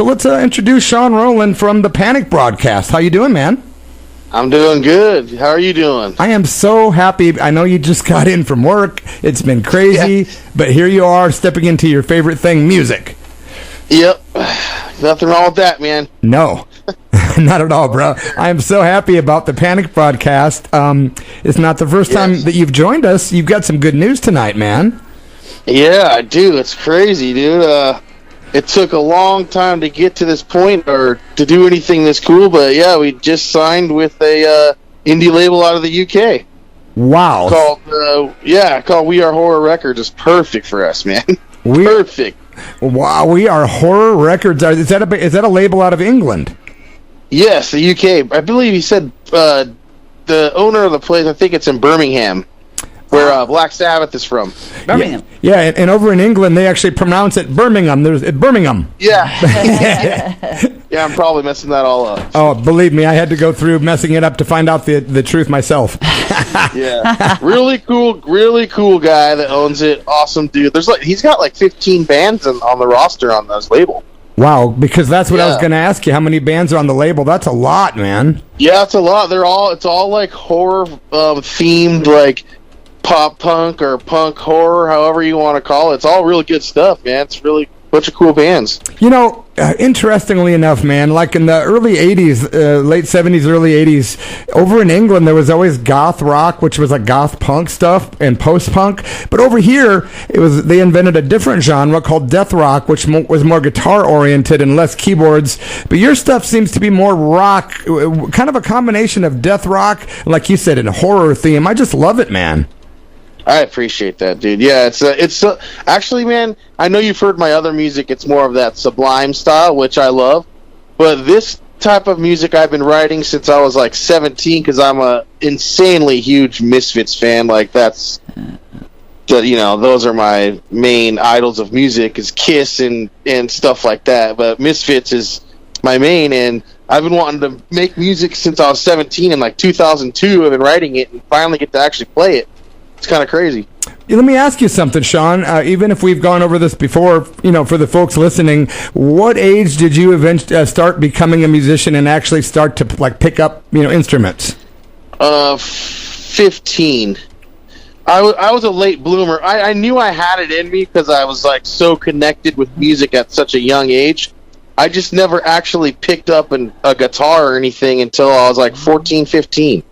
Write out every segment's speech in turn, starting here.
So let's introduce Sean Rowland from the Panic broadcast. How you doing, man? I'm doing good. How are you doing? I am so happy. I know you just got in from work. It's been crazy, but here you are stepping into your favorite thing, music. Yep. Nothing wrong with that, man. No, not at all, bro. I am so happy about the Panic broadcast. It's not the first time that you've joined us. You've got some good news tonight, man. Yeah, I do. It's crazy, dude. It took a long time to get to this point or to do anything this cool, but yeah, we just signed with a indie label out of the UK. Wow. Called We Are Horror Records. It's perfect for us, man. Perfect. Wow, We Are Horror Records. Is that a label out of England? Yes, the UK. I believe he said the owner of the place, I think it's in Birmingham, where Black Sabbath is from. Birmingham. Yeah, and over in England, they actually pronounce it Birmingham. There's Birmingham. Yeah. Yeah, I'm probably messing that all up. Oh, believe me, I had to go through messing it up to find out the truth myself. Yeah. Really cool guy that owns it. Awesome dude. He's got like 15 bands on the roster on this label. Wow, because that's what I was going to ask you. How many bands are on the label? That's a lot, man. Yeah, it's a lot. It's all like horror themed, like pop punk or punk horror, however you want to call it. It's all really good stuff, man. It's really a bunch of cool bands. You know, interestingly enough, man, like in the early 80s, late 70s, early 80s, over in England, there was always goth rock, which was like goth punk stuff, and post-punk. But over here, they invented a different genre called death rock, which was more guitar-oriented and less keyboards. But your stuff seems to be more rock, kind of a combination of death rock, like you said, and horror theme. I just love it, man. I appreciate that, dude. Yeah, it's actually, man, I know you've heard my other music. It's more of that Sublime style, which I love. But this type of music I've been writing since I was like 17 because I'm a insanely huge Misfits fan. Like those are my main idols of music is Kiss and stuff like that. But Misfits is my main, and I've been wanting to make music since I was 17. In like 2002, I've been writing it and finally get to actually play it. It's kind of crazy. Let me ask you something, Sean. Even if we've gone over this before, for the folks listening, what age did you eventually start becoming a musician and actually start to pick up, instruments? 15. I was a late bloomer. I knew I had it in me because I was like so connected with music at such a young age. I just never actually picked up a guitar or anything until I was like 14, 15.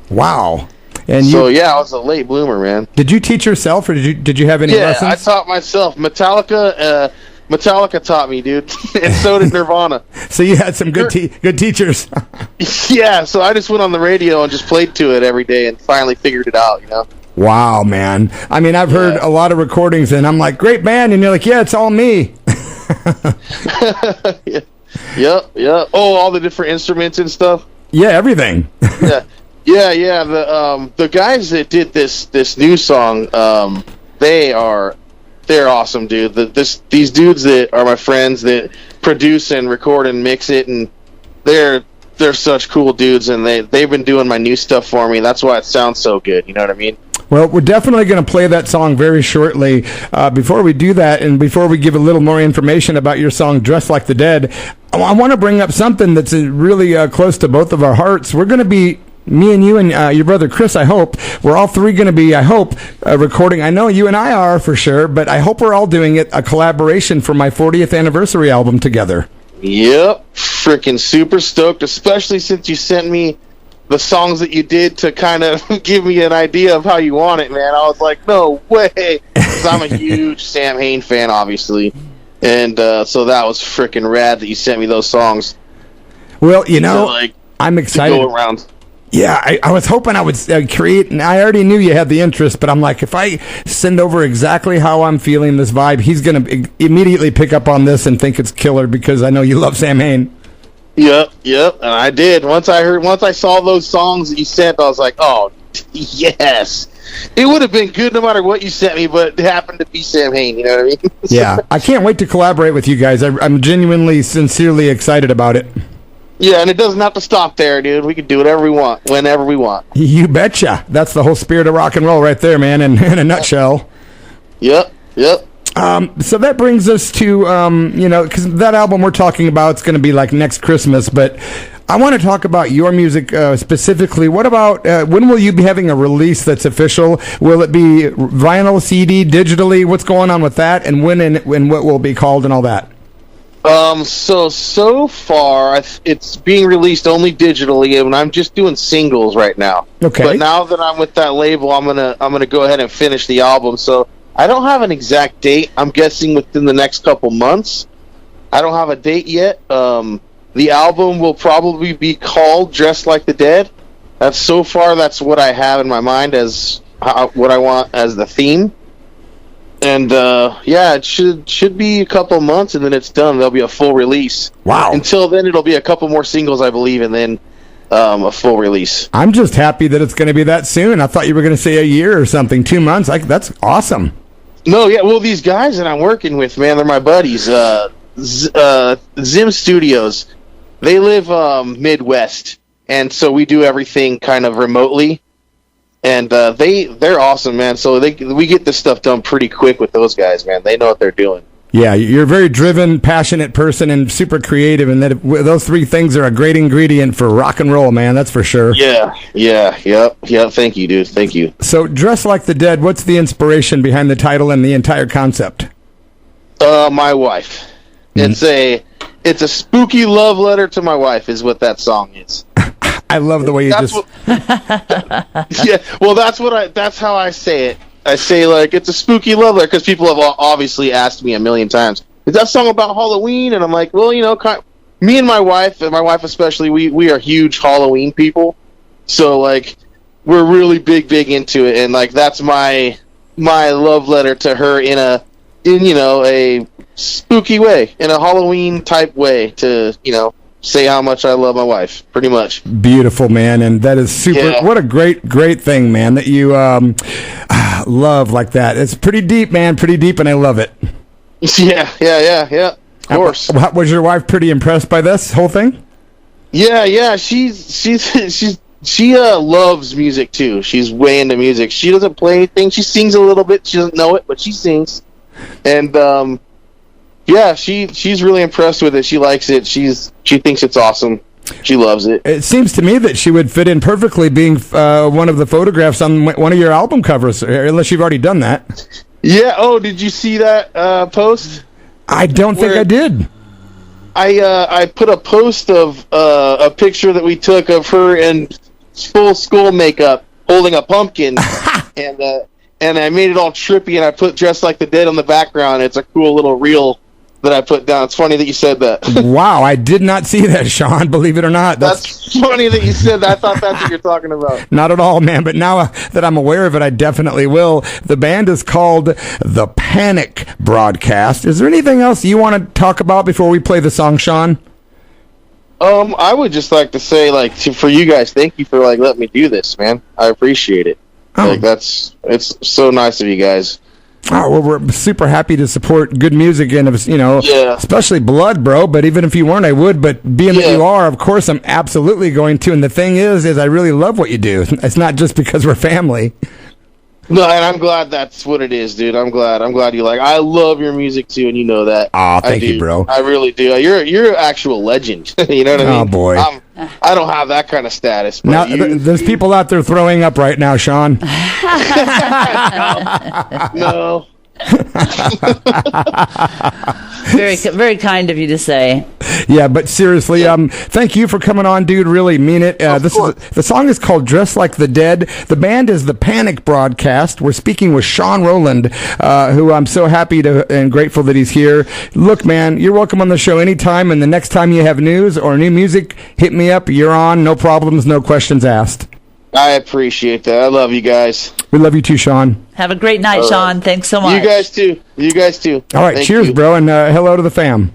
Wow. And I was a late bloomer, man. Did you teach yourself, or did you have any lessons? Yeah, I taught myself. Metallica taught me, dude, and so did Nirvana. So you had some good teachers. Yeah, so I just went on the radio and just played to it every day, and finally figured it out. Wow, man. I mean, I've heard a lot of recordings, and I'm like, great band, and you're like, yeah, it's all me. Yep. Oh, all the different instruments and stuff. Yeah, everything. Yeah. The guys that did this new song, they're awesome, dude. These dudes that are my friends that produce and record and mix it, and they're such cool dudes, and they've been doing my new stuff for me. That's why it sounds so good. You know what I mean? Well, we're definitely going to play that song very shortly. Before we do that, and before we give a little more information about your song, Dressed Like the Dead, I want to bring up something that's really close to both of our hearts. We're going to be, me and you and your brother Chris, I hope, we're all three going to be, recording. I know you and I are for sure, but I hope we're all doing a collaboration for my 40th anniversary album together. Yep. Freaking super stoked, especially since you sent me the songs that you did to kind of give me an idea of how you want it, man. I was like, no way. Because I'm a huge Sam Hain fan, obviously. And so that was freaking rad that you sent me those songs. Well, I'm excited. To go around. Yeah, I was hoping I would create, and I already knew you had the interest, but I'm like, if I send over exactly how I'm feeling this vibe, he's going to immediately pick up on this and think it's killer because I know you love Sam Hain. Yep, and I did. Once I saw those songs that you sent, I was like, oh, yes. It would have been good no matter what you sent me, but it happened to be Sam Hain, you know what I mean? Yeah, I can't wait to collaborate with you guys. I'm genuinely, sincerely excited about it. Yeah, and it doesn't have to stop there, dude. We can do whatever we want, whenever we want. You betcha. That's the whole spirit of rock and roll right there, man, in a nutshell. Yep. So that brings us to, because that album we're talking about is going to be like next Christmas, but I want to talk about your music specifically. What about, when will you be having a release that's official? Will it be vinyl, CD, digitally? What's going on with that? And when and what will it be called and all that? So far, it's being released only digitally, and I'm just doing singles right now. Okay. But now that I'm with that label, I'm gonna go ahead and finish the album. So I don't have an exact date. I'm guessing within the next couple months. I don't have a date yet. The album will probably be called "Dressed Like the Dead." That's what I have in my mind as what I want as the theme. And it should be a couple months, and then it's done. There'll be a full release. Wow! Until then, it'll be a couple more singles, I believe, and then a full release. I'm just happy that it's going to be that soon. I thought you were going to say a year or something. 2 months? That's awesome. No, yeah. Well, these guys that I'm working with, man, they're my buddies. Zim Studios. They live Midwest, and so we do everything kind of remotely. And they're awesome, man. So we get this stuff done pretty quick with those guys, man. They know what they're doing. Yeah, you're a very driven, passionate person and super creative, and those three things are a great ingredient for rock and roll, man. That's for sure. Yeah. Thank you, dude. Thank you. So, Dress Like the Dead, what's the inspiration behind the title and the entire concept? My wife. Mm-hmm. It's a spooky love letter to my wife, is what that song is. I love the way you that's that's how I say it. I say, like, it's a spooky love letter, because people have obviously asked me a million times, is that song about Halloween? And I'm like, well, me and my wife especially, we are huge Halloween people. So, like, we're really big into it, and, like, that's my love letter to her in a spooky way, in a Halloween type way, to, say how much I love my wife, pretty much. Beautiful, man, and that is super. Yeah. What a great thing, man, that you love like that. It's pretty deep, man, and I love it. Yeah. Of course. Was your wife pretty impressed by this whole thing? Yeah. She loves music too. She's way into music. She doesn't play anything. She sings a little bit. She doesn't know it, but she sings. And she's really impressed with it. She likes it. She thinks it's awesome. She loves it. It seems to me that she would fit in perfectly being one of the photographs on one of your album covers, unless you've already done that. Yeah. Oh, did you see that post? I don't think I did. I put a post of a picture that we took of her in full school makeup holding a pumpkin, and I made it all trippy, and I put "Dressed Like the Dead" on the background. It's a cool little reel that I put down. It's funny that you said that. Wow, I did not see that, Sean, believe it or not. That's funny that you said that. I thought that's what you're talking about. Not at all, man, but now that I'm aware of it, I definitely will. The band is called The Panic Broadcast. Is there anything else you want to talk about before we play the song, Sean? I would just like to say, for you guys, thank you for, letting me do this, man. I appreciate it. Oh. It's so nice of you guys. Oh, well, we're super happy to support good music and, especially Blood, bro. But even if you weren't, I would. But being that you are, of course, I'm absolutely going to. And the thing is I really love what you do. It's not just because we're family. No, and I'm glad that's what it is, dude. I'm glad you like. I love your music too, and you know that. Oh, thank you, bro. I really do. You're an actual legend. You know what I mean? Oh boy. I don't have that kind of status. But now there's people out there throwing up right now, Sean. No. Very, very kind of you to say. Yeah, but seriously, thank you for coming on, dude. Really mean it. The song is called "Dress Like the Dead." The band is The Panic Broadcast. We're speaking with Sean Rowland, who I'm so happy to and grateful that he's here. Look, man, you're welcome on the show anytime. And the next time you have news or new music, hit me up. You're on. No problems, no questions asked. I appreciate that. I love you guys. We love you too, Sean. Have a great night, Sean. Thanks so much. You guys too. All right, cheers, bro, and hello to the fam.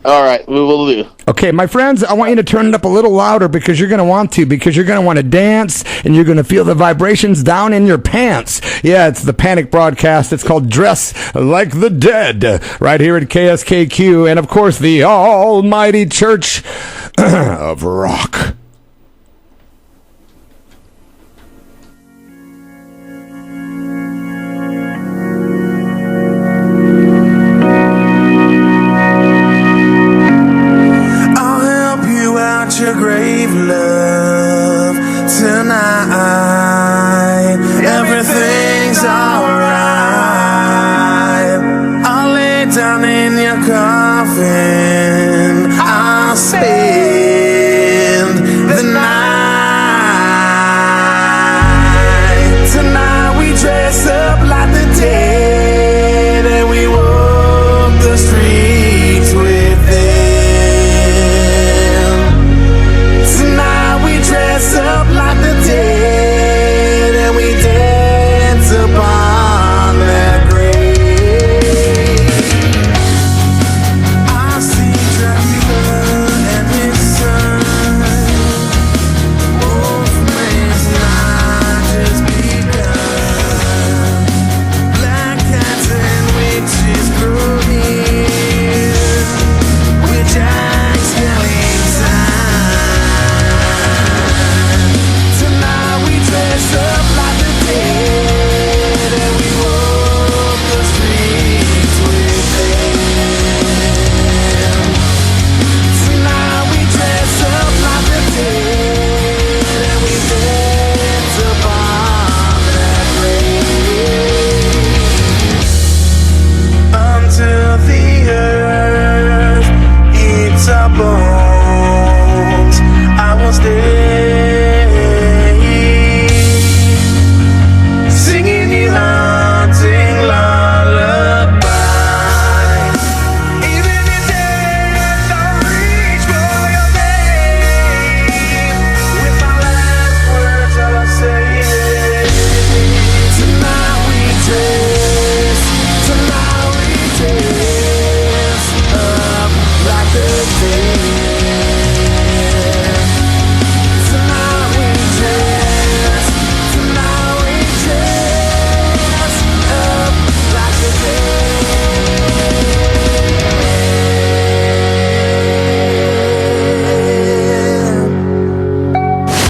All right, we will do. Okay, my friends, I want you to turn it up a little louder because you're going to want to, because you're going to want to dance, and you're going to feel the vibrations down in your pants. Yeah, it's the Panic Broadcast. It's called Dress Like the Dead, right here at KSKQ, and, of course, the almighty Church of Rock.